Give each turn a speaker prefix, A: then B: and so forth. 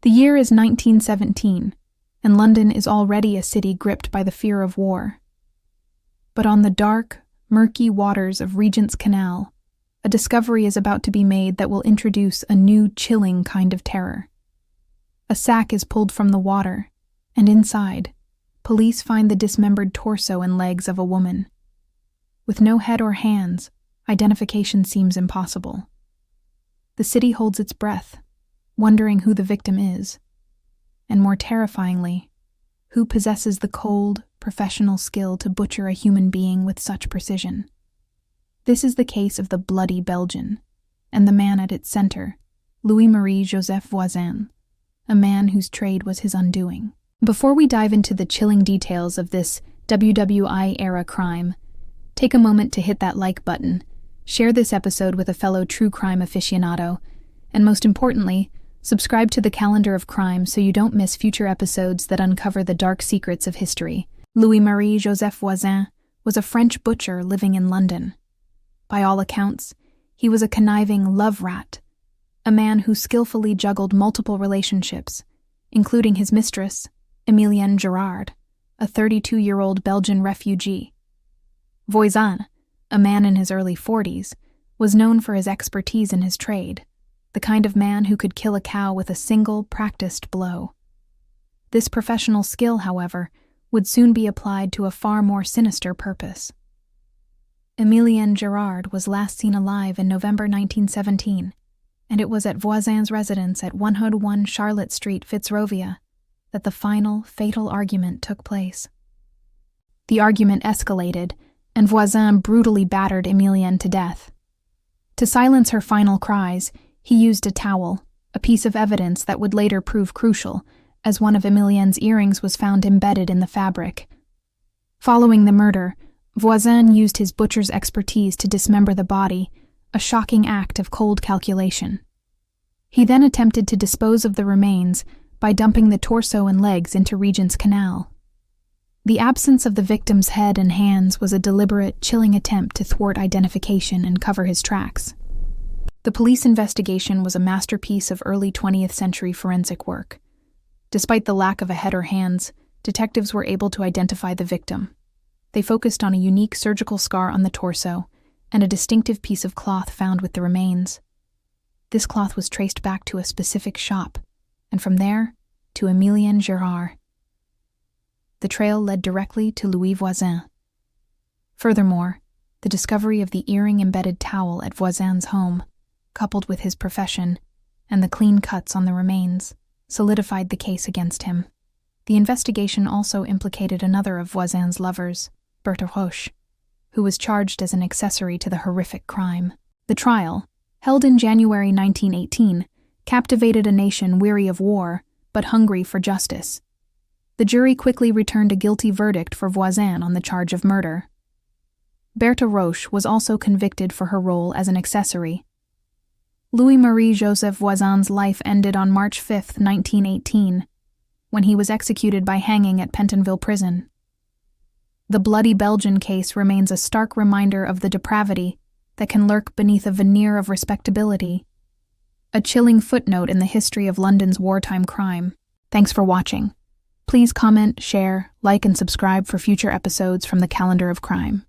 A: The year is 1917, and London is already a city gripped by the fear of war. But on the dark, murky waters of Regent's Canal, a discovery is about to be made that will introduce a new, chilling kind of terror. A sack is pulled from the water, and inside, police find the dismembered torso and legs of a woman. With no head or hands, identification seems impossible. The city holds its breath, wondering who the victim is, and more terrifyingly, who possesses the cold, professional skill to butcher a human being with such precision. This is the case of the bloody Belgian, and the man at its center, Louis Marie Joseph Voisin, a man whose trade was his undoing. Before we dive into the chilling details of this WWI-era crime, take a moment to hit that like button, share this episode with a fellow true crime aficionado, and most importantly, subscribe to the Calendar of Crime so you don't miss future episodes that uncover the dark secrets of history. Louis Marie Joseph Voisin was a French butcher living in London. By all accounts, he was a conniving love rat, a man who skillfully juggled multiple relationships, including his mistress, Emilienne Gerard, a 32-year-old Belgian refugee. Voisin, a man in his early 40s, was known for his expertise in his trade, the kind of man who could kill a cow with a single, practiced blow. This professional skill, however, would soon be applied to a far more sinister purpose. Emilienne Gerard was last seen alive in November 1917, and it was at Voisin's residence at 101 Charlotte Street, Fitzrovia, that the final, fatal argument took place. The argument escalated, and Voisin brutally battered Emilienne to death. To silence her final cries, he used a towel, a piece of evidence that would later prove crucial, as one of Emilienne's earrings was found embedded in the fabric. Following the murder, Voisin used his butcher's expertise to dismember the body, a shocking act of cold calculation. He then attempted to dispose of the remains by dumping the torso and legs into Regent's Canal. The absence of the victim's head and hands was a deliberate, chilling attempt to thwart identification and cover his tracks. The police investigation was a masterpiece of early 20th century forensic work. Despite the lack of a head or hands, detectives were able to identify the victim. They focused on a unique surgical scar on the torso and a distinctive piece of cloth found with the remains. This cloth was traced back to a specific shop, and from there to Emilienne Gerard. The trail led directly to Louis Voisin. Furthermore, the discovery of the earring-embedded towel at Voisin's home, coupled with his profession and the clean cuts on the remains, solidified the case against him. The investigation also implicated another of Voisin's lovers, Berthe Roche, who was charged as an accessory to the horrific crime. The trial, held in January 1918, captivated a nation weary of war but hungry for justice. The jury quickly returned a guilty verdict for Voisin on the charge of murder. Berthe Roche was also convicted for her role as an accessory. Louis Marie Joseph Voisin's life ended on March 5, 1918, when he was executed by hanging at Pentonville Prison. The bloody Belgian case remains a stark reminder of the depravity that can lurk beneath a veneer of respectability, a chilling footnote in the history of London's wartime crime. Thanks for watching. Please comment, share, like, and subscribe for future episodes from the Calendar of Crime.